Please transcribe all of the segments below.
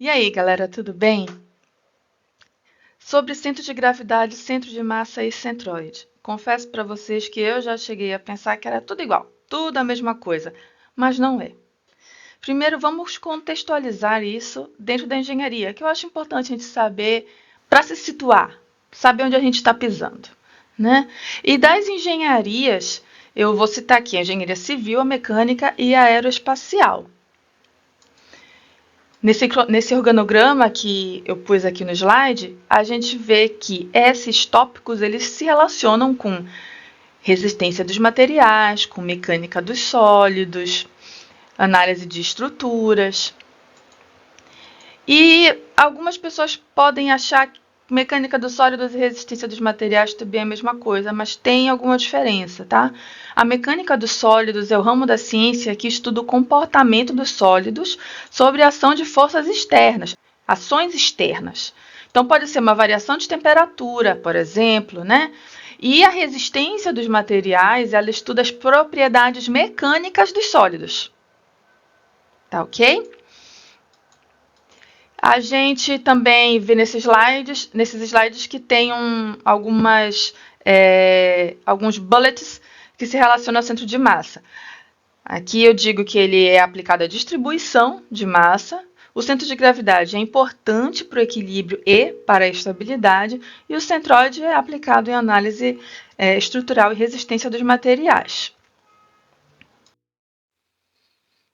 E aí, galera, tudo bem? Sobre centro de gravidade, centro de massa e centroide. Confesso para vocês que eu já cheguei a pensar que era tudo igual, tudo a mesma coisa, mas não é. Primeiro, vamos contextualizar isso dentro da engenharia, que eu acho importante a gente saber para se situar, saber onde a gente está pisando, né? E das engenharias, eu vou citar aqui a engenharia civil, a mecânica e a aeroespacial. Nesse organograma que eu pus aqui no slide, a gente vê que esses tópicos eles se relacionam com resistência dos materiais, com mecânica dos sólidos, análise de estruturas. E algumas pessoas podem achar que mecânica dos sólidos e resistência dos materiais também é a mesma coisa, mas tem alguma diferença, tá? A mecânica dos sólidos é o ramo da ciência que estuda o comportamento dos sólidos sobre a ação de forças externas, ações externas. Então, pode ser uma variação de temperatura, por exemplo, né? E a resistência dos materiais, ela estuda as propriedades mecânicas dos sólidos. Tá ok? A gente também vê nesses slides que tem alguns bullets que se relacionam ao centro de massa. Aqui eu digo que ele é aplicado à distribuição de massa. O centro de gravidade é importante para o equilíbrio e para a estabilidade, e o centroide é aplicado em análise estrutural e resistência dos materiais.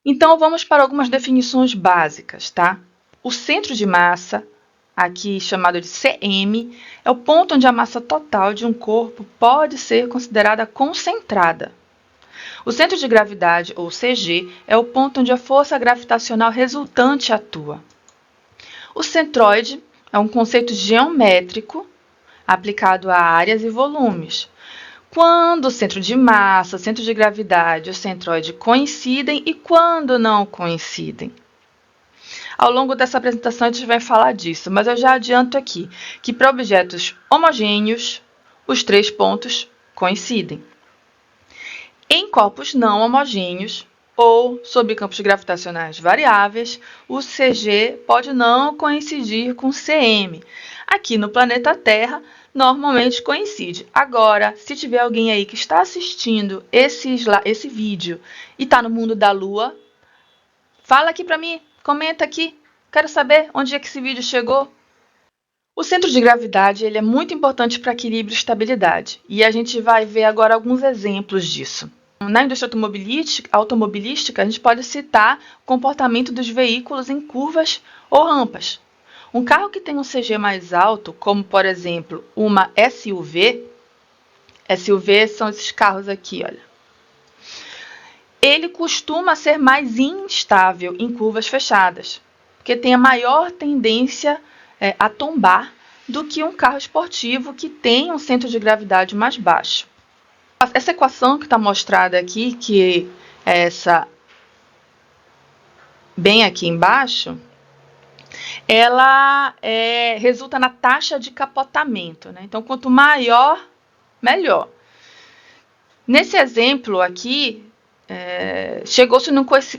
Então, vamos para algumas definições básicas, tá? O centro de massa, aqui chamado de CM, é o ponto onde a massa total de um corpo pode ser considerada concentrada. O centro de gravidade, ou CG, é o ponto onde a força gravitacional resultante atua. O centroide é um conceito geométrico aplicado a áreas e volumes, quando o centro de massa, o centro de gravidade e o centroide coincidem e quando não coincidem. Ao longo dessa apresentação a gente vai falar disso, mas eu já adianto aqui que para objetos homogêneos, os três pontos coincidem. Em corpos não homogêneos ou sob campos gravitacionais variáveis, o CG pode não coincidir com o CM. Aqui no planeta Terra, normalmente coincide. Agora, se tiver alguém aí que está assistindo esse vídeo e está no mundo da Lua, fala aqui para mim, comenta aqui. Quero saber onde é que esse vídeo chegou. O centro de gravidade ele é muito importante para equilíbrio e estabilidade. E a gente vai ver agora alguns exemplos disso. Na indústria automobilística, a gente pode citar o comportamento dos veículos em curvas ou rampas. Um carro que tem um CG mais alto, como por exemplo uma SUV são esses carros aqui, olha. Ele costuma ser mais instável em curvas fechadas, porque tem a maior tendência a tombar do que um carro esportivo que tem um centro de gravidade mais baixo. Essa equação que está mostrada aqui, que é essa bem aqui embaixo, ela resulta na taxa de capotamento, né? Então, quanto maior, melhor. Nesse exemplo aqui, chegou-se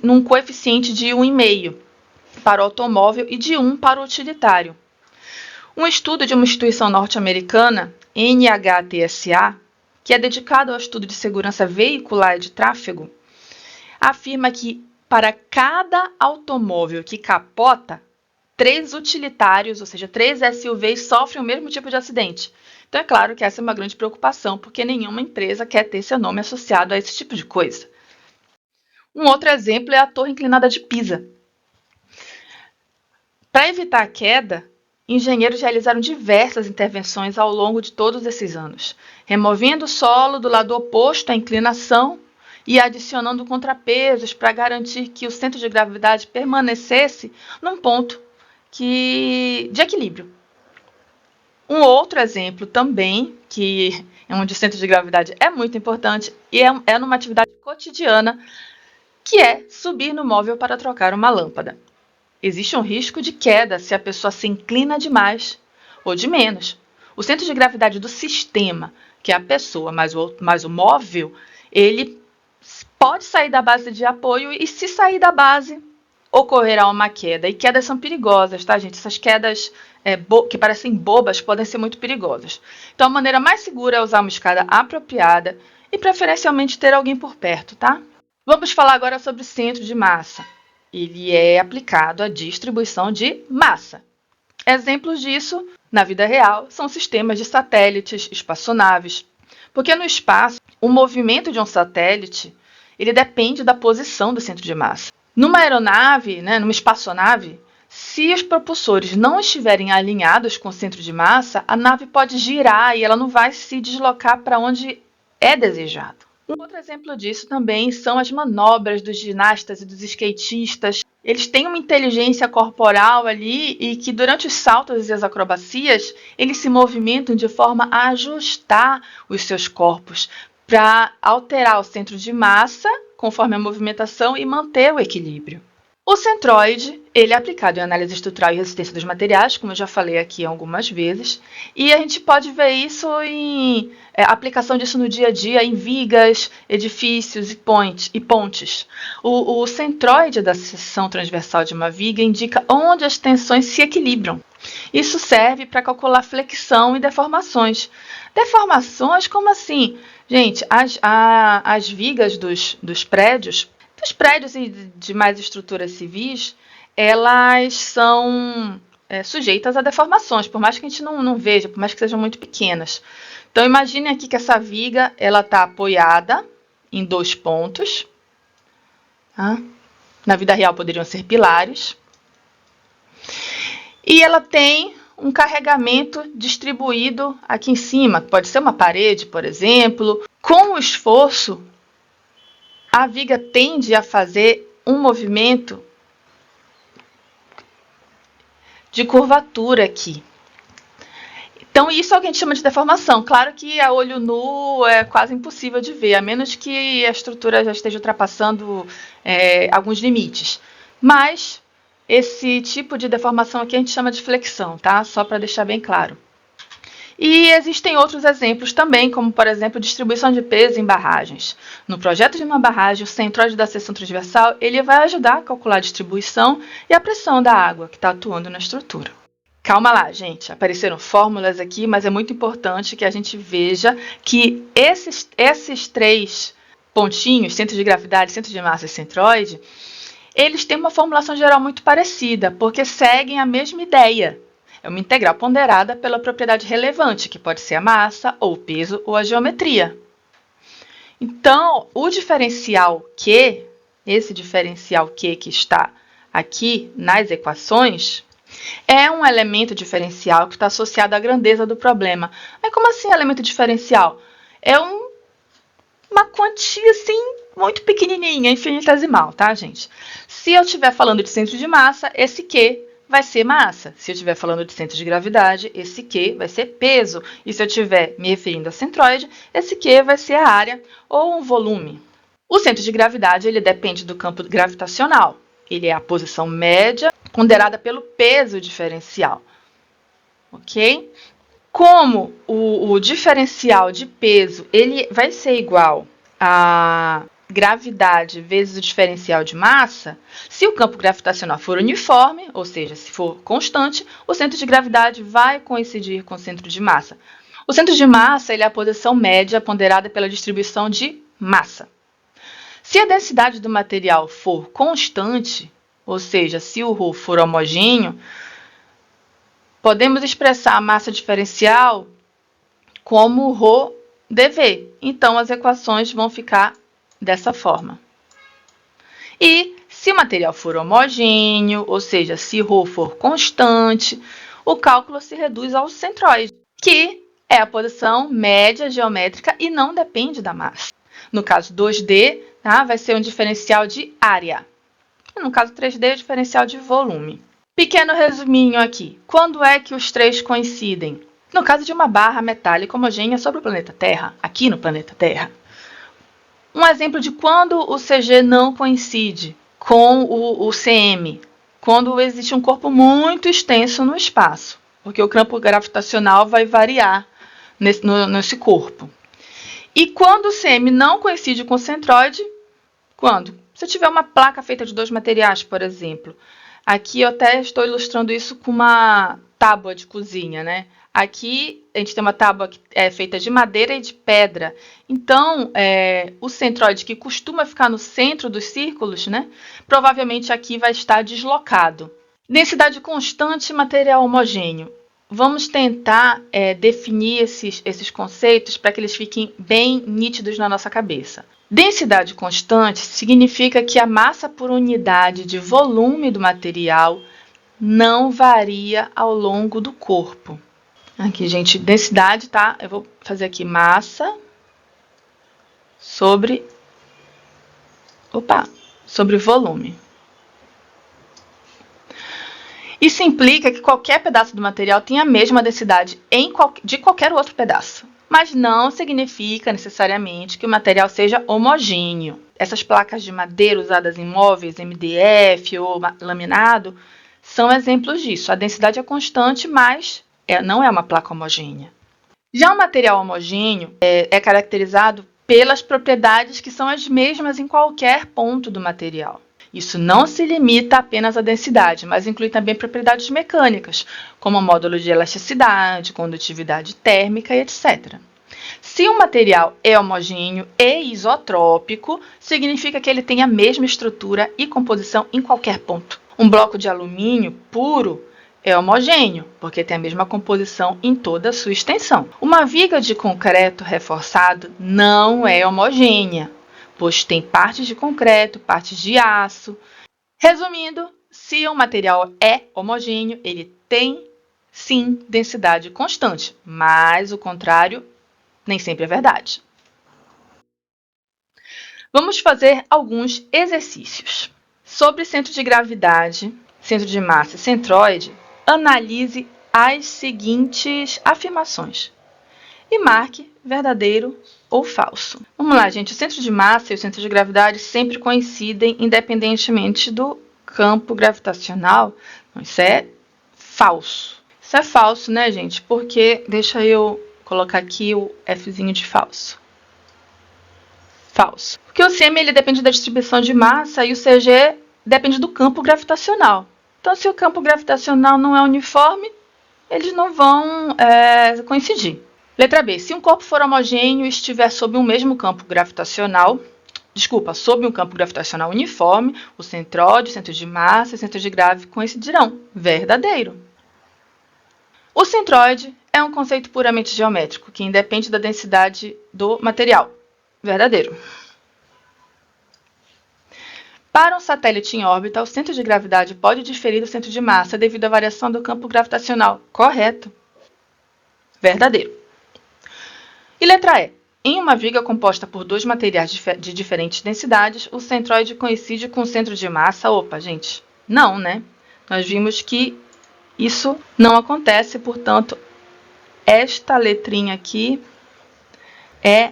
num coeficiente de 1,5 para o automóvel e de 1 para o utilitário. Um estudo de uma instituição norte-americana, NHTSA, que é dedicado ao estudo de segurança veicular e de tráfego, afirma que para cada automóvel que capota, 3 utilitários, ou seja, 3 SUVs sofrem o mesmo tipo de acidente. Então, é claro que essa é uma grande preocupação, porque nenhuma empresa quer ter seu nome associado a esse tipo de coisa. Um outro exemplo é a Torre Inclinada de Pisa. Para evitar a queda, engenheiros realizaram diversas intervenções ao longo de todos esses anos, removendo o solo do lado oposto à inclinação e adicionando contrapesos para garantir que o centro de gravidade permanecesse num ponto de equilíbrio. Um outro exemplo também, que é onde o centro de gravidade é muito importante e é numa atividade cotidiana, que é subir no móvel para trocar uma lâmpada. Existe um risco de queda se a pessoa se inclina demais ou de menos. O centro de gravidade do sistema, que é a pessoa mais o móvel, ele pode sair da base de apoio e se sair da base, ocorrerá uma queda. E quedas são perigosas, tá, gente? Essas quedas que parecem bobas podem ser muito perigosas. Então, a maneira mais segura é usar uma escada apropriada e, preferencialmente, ter alguém por perto, tá? Vamos falar agora sobre o centro de massa. Ele é aplicado à distribuição de massa. Exemplos disso, na vida real, são sistemas de satélites, espaçonaves. Porque no espaço, o movimento de um satélite ele depende da posição do centro de massa. Numa aeronave, numa espaçonave, se os propulsores não estiverem alinhados com o centro de massa, a nave pode girar e ela não vai se deslocar para onde é desejado. Um outro exemplo disso também são as manobras dos ginastas e dos skatistas. Eles têm uma inteligência corporal ali e que durante os saltos e as acrobacias, eles se movimentam de forma a ajustar os seus corpos para alterar o centro de massa conforme a movimentação e manter o equilíbrio. O centroide, ele é aplicado em análise estrutural e resistência dos materiais, como eu já falei aqui algumas vezes, e a gente pode ver isso em aplicação disso no dia a dia em vigas, edifícios e pontes. O centroide da seção transversal de uma viga indica onde as tensões se equilibram. Isso serve para calcular flexão e deformações. Deformações, como assim? Gente, as vigas dos prédios e demais estruturas civis, elas são sujeitas a deformações, por mais que a gente não veja, por mais que sejam muito pequenas. Então, imagine aqui que essa viga está apoiada em 2 pontos. Tá? Na vida real poderiam ser pilares. E ela tem um carregamento distribuído aqui em cima, pode ser uma parede, por exemplo. Com o esforço, a viga tende a fazer um movimento de curvatura aqui. Então, isso é o que a gente chama de deformação. Claro que a olho nu é quase impossível de ver, a menos que a estrutura já esteja ultrapassando alguns limites. Mas esse tipo de deformação aqui a gente chama de flexão, tá? Só para deixar bem claro. E existem outros exemplos também, como, por exemplo, distribuição de peso em barragens. No projeto de uma barragem, o centroide da seção transversal ele vai ajudar a calcular a distribuição e a pressão da água que está atuando na estrutura. Calma lá, gente. Apareceram fórmulas aqui, mas é muito importante que a gente veja que esses 3 pontinhos, centro de gravidade, centro de massa e centroide, eles têm uma formulação geral muito parecida, porque seguem a mesma ideia. É uma integral ponderada pela propriedade relevante, que pode ser a massa, ou o peso, ou a geometria. Então, o diferencial Q, esse diferencial Q que está aqui nas equações, é um elemento diferencial que está associado à grandeza do problema. Mas como assim elemento diferencial? É uma quantia assim muito pequenininha, infinitesimal, tá, gente? Se eu estiver falando de centro de massa, esse Q vai ser massa. Se eu estiver falando de centro de gravidade, esse Q vai ser peso. E se eu estiver me referindo a centroide, esse Q vai ser a área ou um volume. O centro de gravidade ele depende do campo gravitacional. Ele é a posição média ponderada pelo peso diferencial. Ok? Como o diferencial de peso ele vai ser igual a gravidade vezes o diferencial de massa, se o campo gravitacional for uniforme, ou seja, se for constante, o centro de gravidade vai coincidir com o centro de massa. O centro de massa ele é a posição média ponderada pela distribuição de massa. Se a densidade do material for constante, ou seja, se o ρ for homogêneo, podemos expressar a massa diferencial como ρ dV. Então, as equações vão ficar dessa forma. E se o material for homogêneo, ou seja, se ρ for constante, o cálculo se reduz ao centroide, que é a posição média geométrica e não depende da massa. No caso 2D, tá, vai ser um diferencial de área. No caso 3D, o diferencial de volume. Pequeno resuminho aqui. Quando é que os 3 coincidem? No caso de uma barra metálica homogênea sobre o planeta Terra, aqui no planeta Terra. Um exemplo de quando o CG não coincide com o CM. Quando existe um corpo muito extenso no espaço. Porque o campo gravitacional vai variar nesse corpo. E quando o CM não coincide com o centroide, quando? Se eu tiver uma placa feita de 2 materiais, por exemplo, aqui eu até estou ilustrando isso com uma tábua de cozinha, né? Aqui a gente tem uma tábua que é feita de madeira e de pedra. Então, o centroide que costuma ficar no centro dos círculos, né? Provavelmente aqui vai estar deslocado. Densidade constante e material homogêneo. Vamos tentar definir esses conceitos para que eles fiquem bem nítidos na nossa cabeça. Densidade constante significa que a massa por unidade de volume do material não varia ao longo do corpo. Aqui, gente, densidade, tá? Eu vou fazer aqui massa sobre volume. Isso implica que qualquer pedaço do material tem a mesma densidade de qualquer outro pedaço. Mas não significa necessariamente que o material seja homogêneo. Essas placas de madeira usadas em móveis, MDF ou laminado, são exemplos disso. A densidade é constante, mas não é uma placa homogênea. Já o material homogêneo é caracterizado pelas propriedades que são as mesmas em qualquer ponto do material. Isso não se limita apenas à densidade, mas inclui também propriedades mecânicas, como módulo de elasticidade, condutividade térmica e etc. Se um material é homogêneo e isotrópico, significa que ele tem a mesma estrutura e composição em qualquer ponto. Um bloco de alumínio puro é homogêneo, porque tem a mesma composição em toda a sua extensão. Uma viga de concreto reforçado não é homogênea, pois tem partes de concreto, partes de aço. Resumindo, se um material é homogêneo, ele tem, sim, densidade constante, mas o contrário nem sempre é verdade. Vamos fazer alguns exercícios. Sobre centro de gravidade, centro de massa e centroide, analise as seguintes afirmações e marque verdadeiro ou falso. Vamos lá, gente. O centro de massa e o centro de gravidade sempre coincidem independentemente do campo gravitacional. Então, isso é falso. Isso é falso, né, gente? Porque, deixa eu colocar aqui o Fzinho de falso. Falso. Porque o CM ele depende da distribuição de massa e o CG depende do campo gravitacional. Então, se o campo gravitacional não é uniforme, eles não vão coincidir. Letra B. Se um corpo for homogêneo e estiver sob um mesmo campo gravitacional, sob um campo gravitacional uniforme, o centroide, o centro de massa e o centro de gravi coincidirão. Verdadeiro. O centroide é um conceito puramente geométrico, que independe da densidade do material. Verdadeiro. Para um satélite em órbita, o centro de gravidade pode diferir do centro de massa devido à variação do campo gravitacional. Correto. Verdadeiro. E letra E. Em uma viga composta por 2 materiais de diferentes densidades, o centroide coincide com o centro de massa. Opa, gente, não, né? Nós vimos que isso não acontece, portanto, esta letrinha aqui é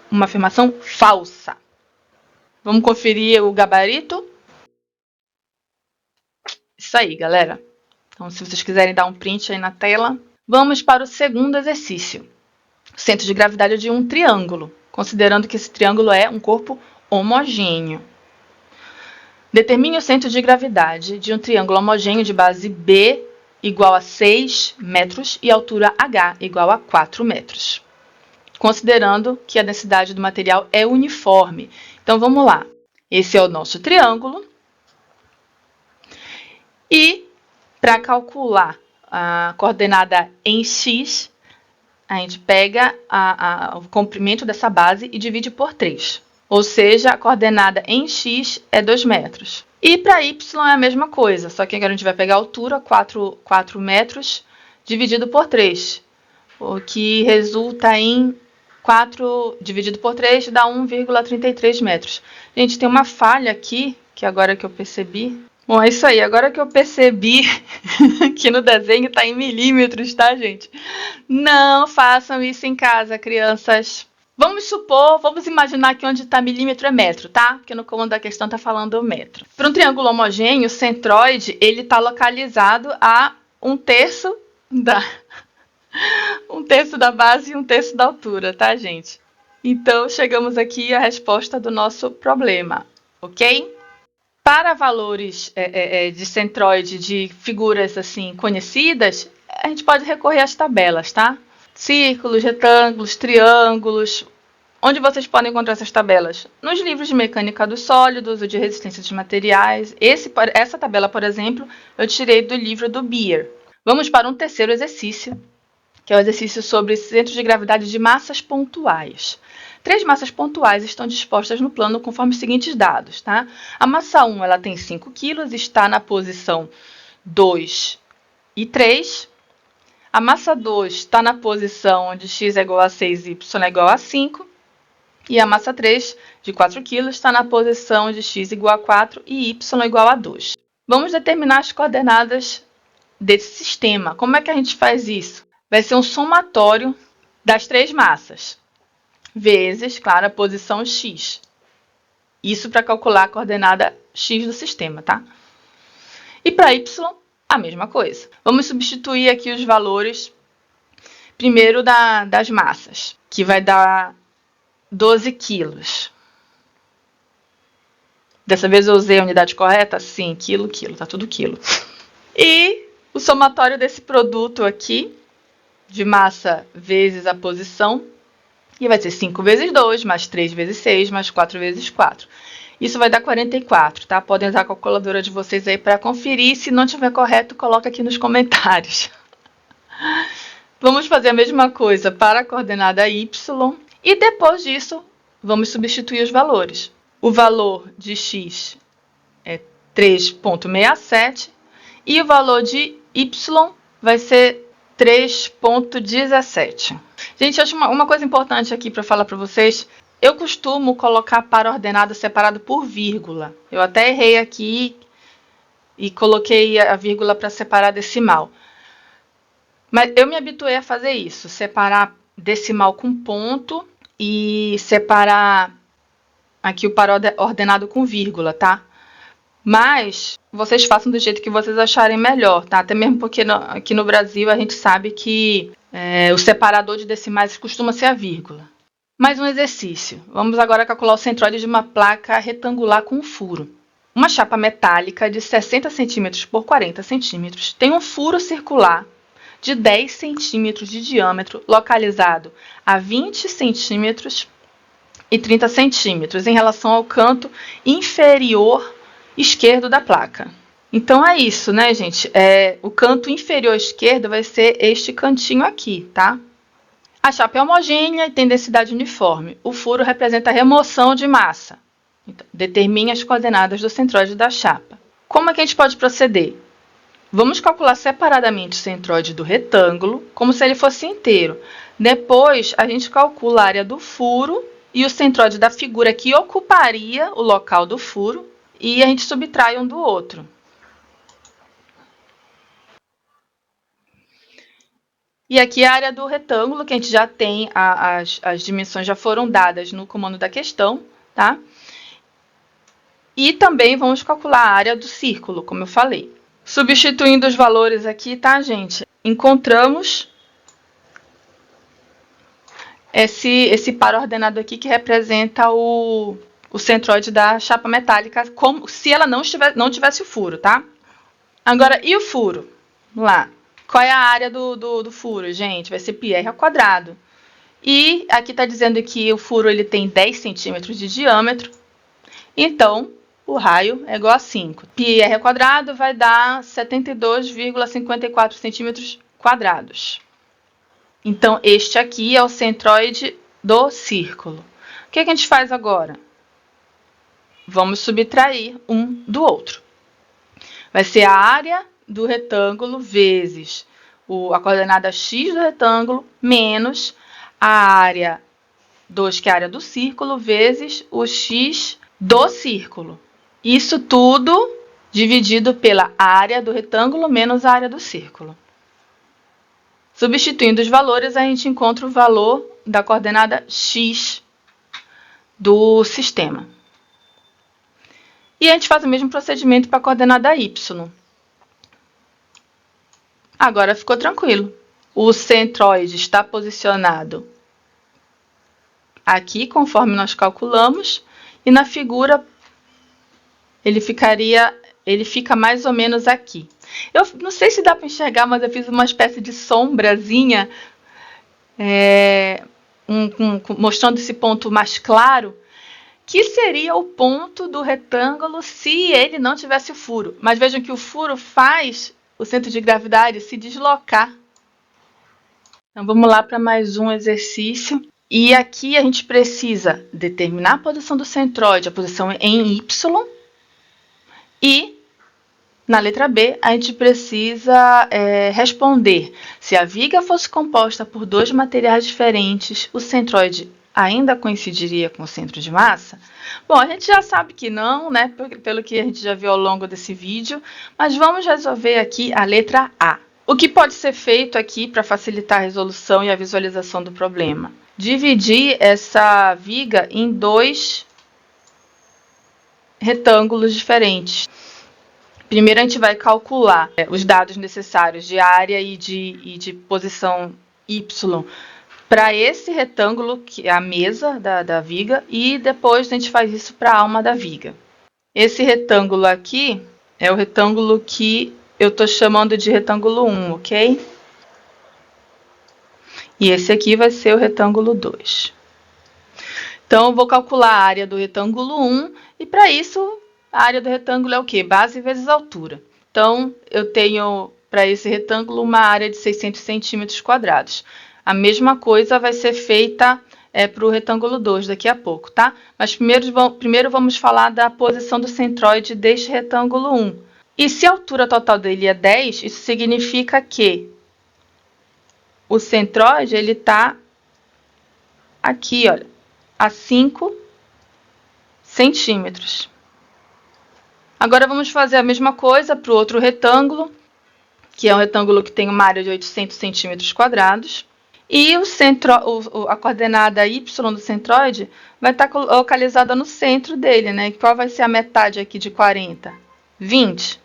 uma afirmação falsa. Vamos conferir o gabarito? Isso aí, galera. Então, se vocês quiserem dar um print aí na tela. Vamos para o segundo exercício. O centro de gravidade é de um triângulo, considerando que esse triângulo é um corpo homogêneo. Determine o centro de gravidade de um triângulo homogêneo de base B igual a 6 metros e altura H igual a 4 metros. Considerando que a densidade do material é uniforme. Então, vamos lá. Esse é o nosso triângulo. E, para calcular a coordenada em x, a gente pega o comprimento dessa base e divide por 3. Ou seja, a coordenada em x é 2 metros. E para y é a mesma coisa, só que agora a gente vai pegar a altura, 4 metros, dividido por 3. O que resulta em 4 dividido por 3 dá 1,33 metros. Gente, tem uma falha aqui, que agora que eu percebi. Bom, é isso aí. Agora que eu percebi que no desenho está em milímetros, tá, gente? Não façam isso em casa, crianças. Vamos imaginar que onde está milímetro é metro, tá? Porque no comando da questão está falando metro. Para um triângulo homogêneo, o centroide ele está localizado a 1/3 da base e 1/3 da altura, tá, gente? Então, chegamos aqui à resposta do nosso problema, ok? Para valores de centroide de figuras assim conhecidas, a gente pode recorrer às tabelas, tá? Círculos, retângulos, triângulos. Onde vocês podem encontrar essas tabelas? Nos livros de mecânica dos sólidos ou de resistência dos materiais. Essa tabela, por exemplo, eu tirei do livro do Beer. Vamos para um terceiro exercício, que é o exercício sobre centros de gravidade de massas pontuais. 3 massas pontuais estão dispostas no plano conforme os seguintes dados, tá? A massa 1 ela tem 5 kg, está na posição 2 e 3. A massa 2 está na posição onde x é igual a 6 e y é igual a 5. E a massa 3, de 4 kg, está na posição de x igual a 4 e y igual a 2. Vamos determinar as coordenadas desse sistema. Como é que a gente faz isso? Vai ser um somatório das 3 massas, vezes, claro, a posição x. Isso para calcular a coordenada x do sistema, tá? E para y, a mesma coisa. Vamos substituir aqui os valores, primeiro das massas, que vai dar 12 quilos. Dessa vez eu usei a unidade correta? Sim, quilo, tá tudo quilo. E o somatório desse produto aqui, de massa vezes a posição, e vai ser 5 vezes 2, mais 3 vezes 6, mais 4 vezes 4. Isso vai dar 44, tá? Podem usar a calculadora de vocês aí para conferir. Se não tiver correto, coloca aqui nos comentários. Vamos fazer a mesma coisa para a coordenada y. E depois disso, vamos substituir os valores. O valor de x é 3,67 e o valor de y vai ser 3,17. Gente, acho uma coisa importante aqui para falar para vocês. Eu costumo colocar par ordenado separado por vírgula. Eu até errei aqui e coloquei a vírgula para separar decimal. Mas eu me habituei a fazer isso, separar decimal com ponto e separar aqui o par ordenado com vírgula, tá? Mas vocês façam do jeito que vocês acharem melhor, tá? Até mesmo porque aqui no Brasil a gente sabe que o separador de decimais costuma ser a vírgula. Mais um exercício. Vamos agora calcular o centroide de uma placa retangular com furo. Uma chapa metálica de 60 cm por 40 cm tem um furo circular de 10 centímetros de diâmetro, localizado a 20 centímetros e 30 centímetros em relação ao canto inferior esquerdo da placa. Então é isso, né, gente? O canto inferior esquerdo vai ser este cantinho aqui, tá? A chapa é homogênea e tem densidade uniforme. O furo representa a remoção de massa. Então, determine as coordenadas do centroide da chapa. Como é que a gente pode proceder? Vamos calcular separadamente o centroide do retângulo, como se ele fosse inteiro. Depois, a gente calcula a área do furo e o centroide da figura que ocuparia o local do furo, e a gente subtrai um do outro. E aqui a área do retângulo, que a gente já tem, as dimensões já foram dadas no comando da questão, tá? E também vamos calcular a área do círculo, como eu falei. Substituindo os valores aqui, tá, gente? Encontramos esse par ordenado aqui que representa o centroide da chapa metálica, como se ela não tivesse o furo, tá? Agora, e o furo? Vamos lá. Qual é a área do furo, gente? Vai ser πr ao quadrado. E aqui está dizendo que o furo ele tem 10 centímetros de diâmetro. Então, o raio é igual a 5. πr ao quadrado vai dar 72,54 centímetros quadrados. Então, este aqui é o centroide do círculo. O que a gente faz agora? Vamos subtrair um do outro. Vai ser a área do retângulo vezes a coordenada x do retângulo menos a área 2, que é a área do círculo, vezes o x do círculo. Isso tudo dividido pela área do retângulo menos a área do círculo. Substituindo os valores, a gente encontra o valor da coordenada x do sistema. E a gente faz o mesmo procedimento para a coordenada y. Agora ficou tranquilo. O centroide está posicionado aqui, conforme nós calculamos, e na figura ele fica mais ou menos aqui. Eu não sei se dá para enxergar, mas eu fiz uma espécie de sombrazinha, mostrando esse ponto mais claro, que seria o ponto do retângulo se ele não tivesse o furo. Mas vejam que o furo faz o centro de gravidade se deslocar. Então vamos lá para mais um exercício. E aqui a gente precisa determinar a posição do centroide, a posição em Y. E na letra B a gente precisa responder se a viga fosse composta por dois materiais diferentes, o centroide ainda coincidiria com o centro de massa? Bom, a gente já sabe que não, né? Pelo que a gente já viu ao longo desse vídeo, mas vamos resolver aqui a letra A. O que pode ser feito aqui para facilitar a resolução e a visualização do problema? Dividir essa viga em dois retângulos diferentes. Primeiro a gente vai calcular os dados necessários de área e de posição Y para esse retângulo, que é a mesa da viga, e depois a gente faz isso para a alma da viga. Esse retângulo aqui é o retângulo que eu estou chamando de retângulo 1, ok? E esse aqui vai ser o retângulo 2. Então, eu vou calcular a área do retângulo 1, e para isso, a área do retângulo é o quê? Base vezes altura. Então, eu tenho para esse retângulo uma área de 600 centímetros quadrados. A mesma coisa vai ser feita para o retângulo 2 daqui a pouco, tá? Mas primeiro vamos falar da posição do centroide deste retângulo 1. E se a altura total dele é 10, isso significa que o centroide ele está aqui, olha, a 5 centímetros. Agora vamos fazer a mesma coisa para o outro retângulo, que é um retângulo que tem uma área de 800 centímetros quadrados. E a coordenada y do centroide vai estar localizada no centro dele, né? Qual vai ser a metade aqui de 40? 20.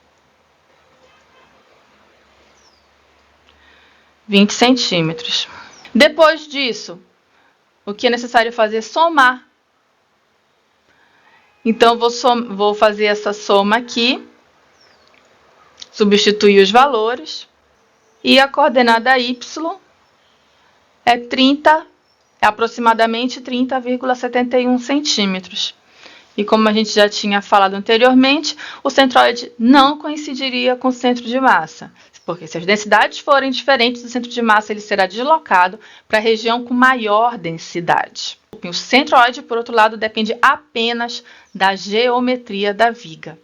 20 centímetros. Depois disso, o que é necessário fazer? Somar. Então, vou fazer essa soma aqui, substituir os valores, e a coordenada y é aproximadamente 30,71 centímetros. E como a gente já tinha falado anteriormente, o centroide não coincidiria com o centro de massa, porque se as densidades forem diferentes, o centro de massa ele será deslocado para a região com maior densidade. O centroide, por outro lado, depende apenas da geometria da viga.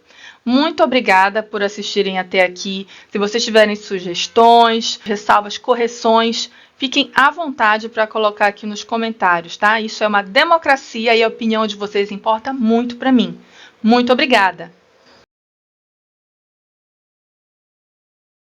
Muito obrigada por assistirem até aqui. Se vocês tiverem sugestões, ressalvas, correções, fiquem à vontade para colocar aqui nos comentários, tá? Isso é uma democracia e a opinião de vocês importa muito para mim. Muito obrigada!